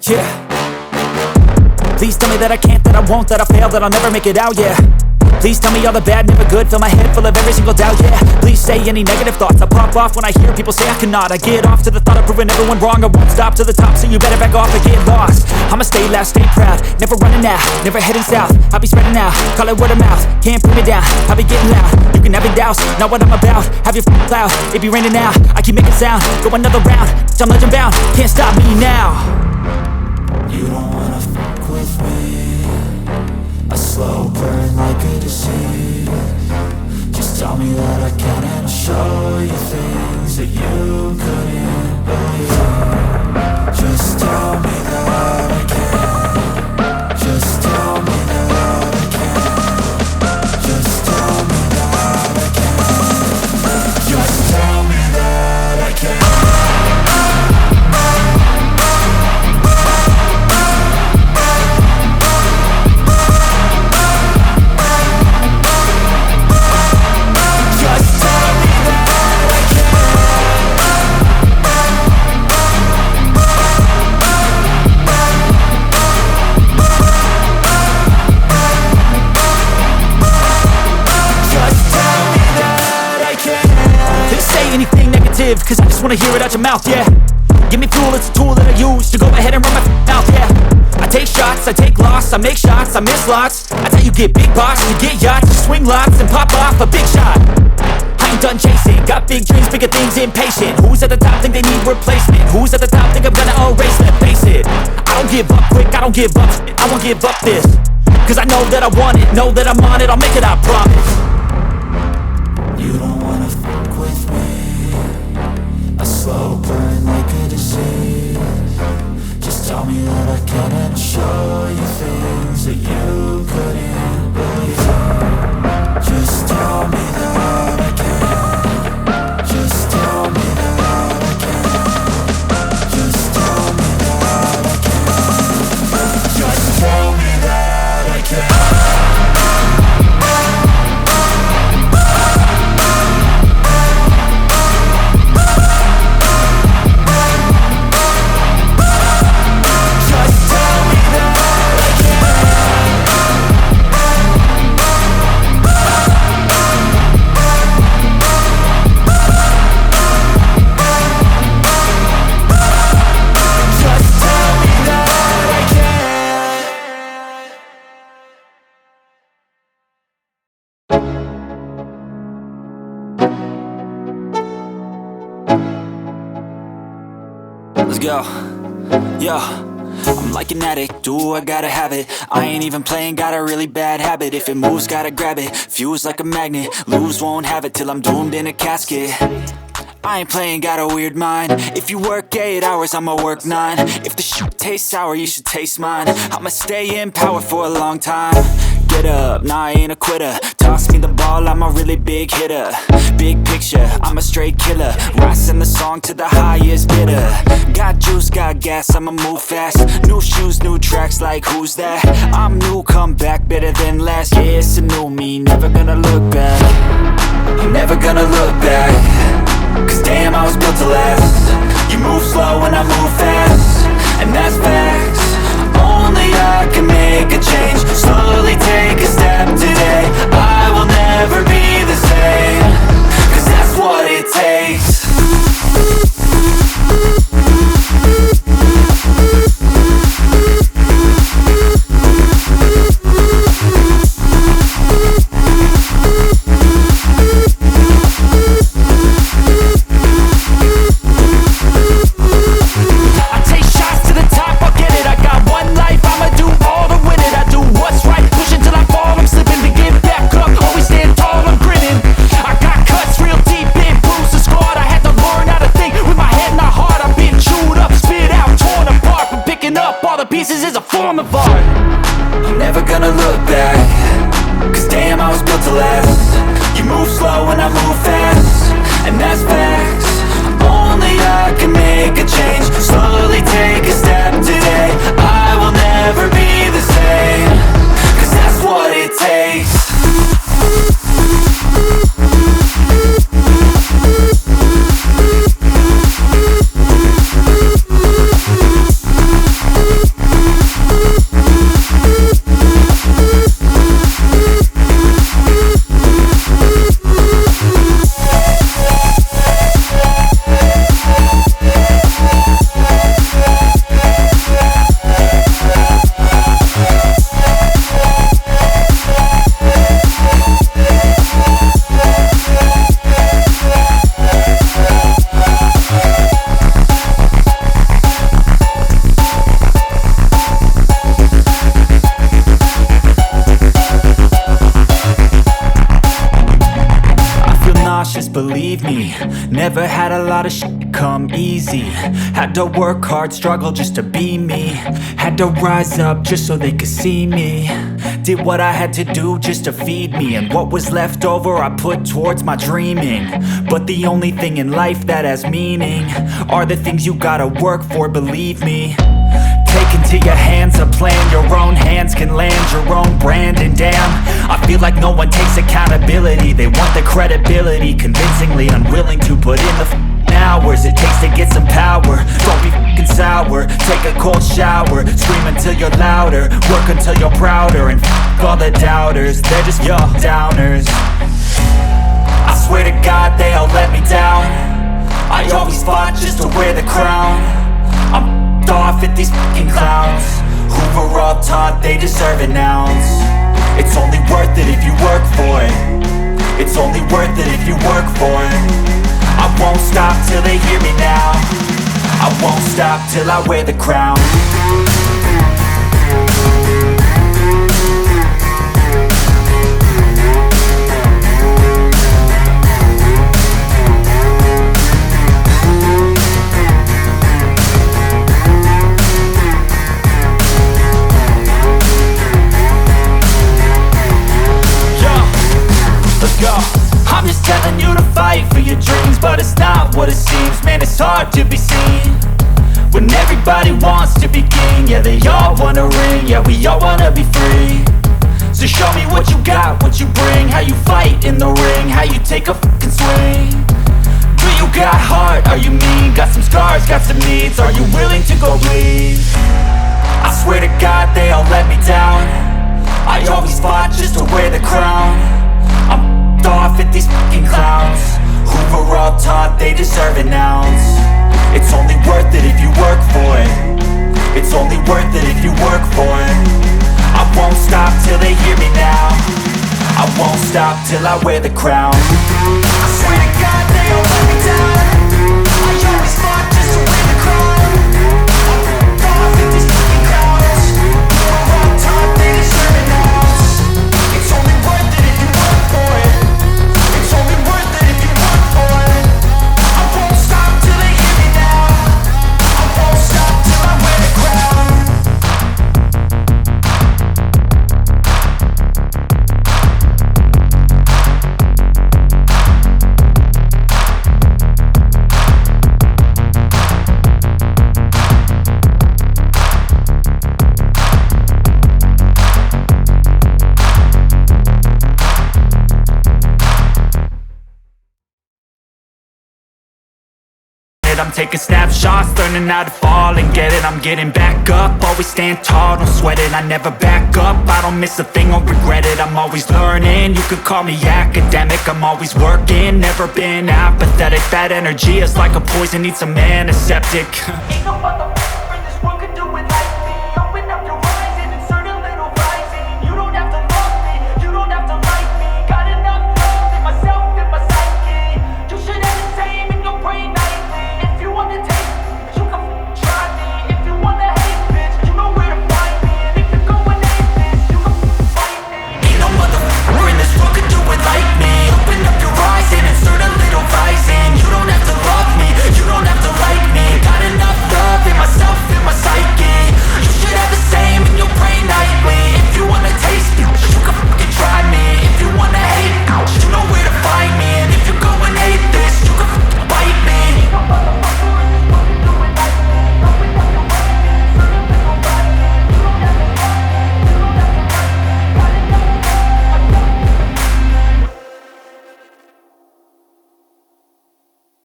yeah. Please tell me that I can't, that I won't, that I fail, that I'll never make it out, yeah. Please tell me all the bad, never good, fill my head full of every single doubt, yeah. Please say any negative thoughts, I pop off when I hear people say I cannot. I get off to the thought of proving everyone wrong, I won't stop to the top, so you better back off and get lost. I'ma stay loud, stay proud, never running out, never heading south. I'll be spreading out, call it word of mouth, can't put me down, I'll be getting loud. You can have your doubts, not what I'm about, have your f***ing cloud, it be raining now. I keep making sound, go another round, I'm legend bound, can't stop me now. You don't wanna fuck with me, a slow burn like a disease. Just tell me that I can and I'll show you things that you couldn't believe. Just tell me that I can. Just tell me that I can. Just tell me that I can. Just tell me that I can. Cause I just wanna hear it out your mouth, yeah. Give me fuel, it's a tool that I use to go ahead and run my mouth, yeah. I take shots, I take loss, I make shots, I miss lots. That's how you get big boss, you get yachts, you swing lots and pop off a big shot. I ain't done chasing, got big dreams, bigger things, impatient. Who's at the top think they need replacement? Who's at the top think I'm gonna erase them? Face it, I don't give up quick, I don't give up shit, I won't give up this. Cause I know that I want it, know that I'm on it, I'll make it, I promise. You don't wanna fuck with me, a slow burn like a disease. Just tell me that I can and I'll show you things that you couldn't believe. Just tell me that I can. Just tell me that I can. Just tell me that I can. Just tell me that I can. Let's go, yeah. I'm like an addict, do I gotta have it. I ain't even playing, got a really bad habit. If it moves, gotta grab it, fuse like a magnet. Lose, won't have it till I'm doomed in a casket. I ain't playing, got a weird mind. If you work 8 hours, I'ma work 9. If the shit tastes sour, you should taste mine. I'ma stay in power for a long time. Get up, nah I ain't a quitter. Toss me the ball, I'm a really big hitter. Big picture, I'm a straight killer. Rising the song to the highest bidder. Got juice, got gas, I'ma move fast. New shoes, new tracks, like who's that? I'm new, come back, better than last. Yeah, it's a new me, never gonna look back. I'm never gonna look back. Cause damn, I was built to last. You move slow and I move fast, and that's facts. Only I can make a change. Slowly take a step today. I will never be the same. Cause that's what it takes. Never had a lot of shit come easy. Had to work hard, struggle just to be me. Had to rise up just so they could see me. Did what I had to do just to feed me, and what was left over I put towards my dreaming. But the only thing in life that has meaning are the things you gotta work for, believe me. Take into your hands a plan, your own hands can land your own brand. And damn, I feel like no one takes accountability. They want the credibility, convincingly unwilling to put in the hours it takes to get some power. Don't be f***ing sour, take a cold shower. Scream until you're louder, work until you're prouder. And f*** all the doubters, they're just your downers. I swear to God they all let me down. I always fought just to wear the crown. I'm off at these fucking clowns who were all taught they deserve an ounce. It's only worth it if you work for it. It's only worth it if you work for it. I won't stop till they hear me now. I won't stop till I wear the crown. I'm just telling you to fight for your dreams, but it's not what it seems. Man, it's hard to be seen when everybody wants to be king. Yeah, they all wanna ring, yeah, we all wanna be free. So show me what you got, what you bring, how you fight in the ring, how you take a fucking swing. Do you got heart, are you mean? Got some scars, got some needs, are you willing to go bleed? I swear to God they all let me down. I always fought just to wear the crown. I'm off at these fucking clowns who were all taught they deserve an ounce. It's only worth it if you work for it. It's only worth it if you work for it. I won't stop till they hear me now. I won't stop till I wear the crown. I swear to God they all let me down. I always fought just to wear the crown. I'm off at these fucking clowns who were all taught they deserve an ounce. It's only worth it if you work for it. It's only worth it if you work for it. I won't stop till they hear me now. I won't stop till I wear the crown. I'm taking snapshots, learning how to fall and get it. I'm getting back up, always stand tall, don't sweat it. I never back up, I don't miss a thing or regret it. I'm always learning, you could call me academic. I'm always working, never been apathetic. That energy is like a poison, needs some antiseptic.